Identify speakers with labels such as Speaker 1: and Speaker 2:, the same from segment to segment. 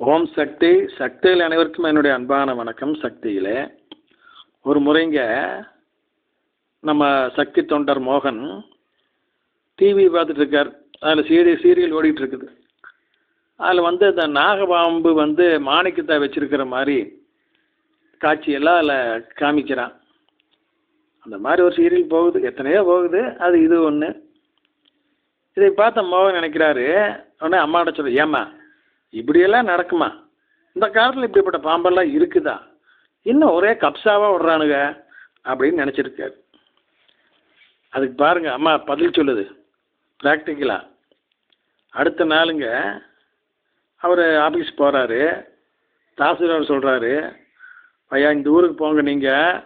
Speaker 1: ஓம் சக்தி. சக்தியில் அனைவருக்கும் என்னுடைய அன்பான வணக்கம். சக்தியிலே ஒரு முறைங்க நம்ம சக்தி தொண்டர் மோகன் டிவி பார்த்துட்டு இருக்கார். அதில் சீரியல் ஓடிட்டு இருக்குது. அதில் இந்த நாகபாம்பு மாணிக்கத்தை வச்சிருக்கிற மாதிரி காட்சியெல்லாம் அதில் காமிக்கிறான். அந்த மாதிரி ஒரு சீரியல் போகுது, எத்தனையோ போகுது, அது இது ஒன்று. இதை பார்த்த மோகன் நினைக்கிறாரு, உடனே அம்மாட்ட சொல்ல, ஏம்மா இப்படியெல்லாம் நடக்குமா? இந்த காலத்தில் இப்படிப்பட்ட பாம்பெல்லாம் இருக்குதா? இன்னும் ஒரே கப்சாவாக விடுறானுங்க அப்படின்னு நினச்சிருக்காரு. அதுக்கு பாருங்க அம்மா பதில் சொல்லுது ப்ராக்டிக்கலாக. அடுத்த நாளுங்க அவர் ஆஃபீஸ் போகிறாரு. தாசில்தார் சொல்கிறாரு, ஐயா இந்த ஊருக்கு போங்க, நீங்கள்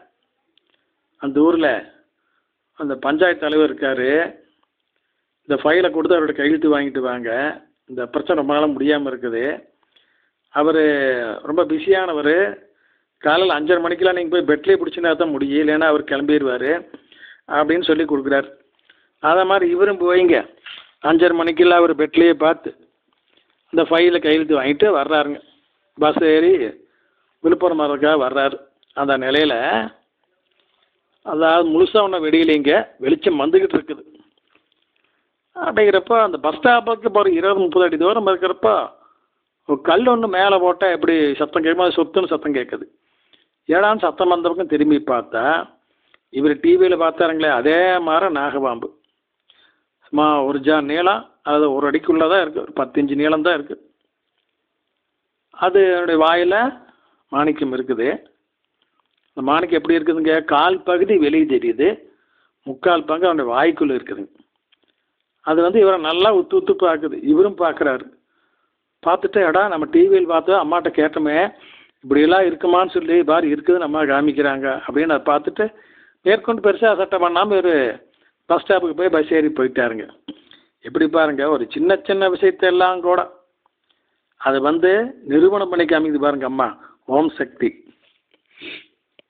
Speaker 1: அந்த ஊரில் அந்த பஞ்சாயத்து தலைவர் இருக்கார், இந்த ஃபைலை கொடுத்து அவரோட கையெழுத்து வாங்கிட்டு வாங்க, இந்த பிரச்சனை ரொம்ப நாளாக முடியாமல் இருக்குது, அவர் ரொம்ப பிஸியானவர், காலையில் 5:30 மணிக்கெலாம் நீங்கள் போய் பெட்லேயே பிடிச்சினா தான் முடியும், இல்லைன்னா அவர் கிளம்பிடுவார் அப்படின்னு சொல்லி கொடுக்குறாரு. அதை மாதிரி இவரும் போய்ங்க 5:30 மணிக்கெல்லாம் அவர் பெட்லேயே பார்த்து இந்த ஃபைலை கையெழுத்து வாங்கிட்டு வர்றாருங்க. பஸ் ஏறி விழுப்புரம் வரதுக்காக வர்றாரு. அந்த நிலையில் அதாவது முழுசாக ஒன்றும் வெடியிலைங்க, வெளிச்சம் வந்துக்கிட்டு இருக்குது. அப்படிங்கிறப்போ அந்த பஸ் ஸ்டாப்புக்கு போகிற 20-30 அடி தூரம் இருக்கிறப்போ ஒரு கல் ஒன்று மேலே போட்டால் எப்படி சத்தம் கேட்கும், அது சொத்துன்னு சத்தம் கேட்குது. ஏடான்னு சத்தம் வந்த பக்கம் திரும்பி பார்த்தா இவர் டிவியில் பார்த்தாருங்களே அதே மாதிரி நாகபாம்பு. சும்மா ஒரு ஜான் நீளம், அது ஒரு அடிக்குள்ளே தான் இருக்குது, ஒரு 10 இன்ச்சு நீளம் தான் இருக்குது. அது என்னுடைய வாயில் மாணிக்கம் இருக்குது. அந்த மாணிக்கம் எப்படி இருக்குதுங்க, கால் பகுதி வெளியே தெரியுது, முக்கால் பங்கு அவனுடைய வாய்க்குள்ளே இருக்குதுங்க. அது இவரை நல்லா உத்து பார்க்குது. இவரும் பார்க்குறாரு. பார்த்துட்டு எடா நம்ம டிவியில் பார்த்து அம்மாட்ட கேட்டோமே இப்படியெல்லாம் இருக்குமான்னு சொல்லி பாரு இருக்குதுன்னு அம்மா காமிக்கிறாங்க அப்படின்னு அதை பார்த்துட்டு மேற்கொண்டு பெருசாக அசட்டை பண்ணாமல் ஒரு பஸ் ஸ்டாப்புக்கு போய் பஸ் ஏறி போயிட்டாருங்க. எப்படி பாருங்க, ஒரு சின்ன சின்ன விஷயத்தெல்லாம் கூட அது நிரூபணம் பண்ணி காமிக்குது பாருங்க அம்மா. ஓம் சக்தி.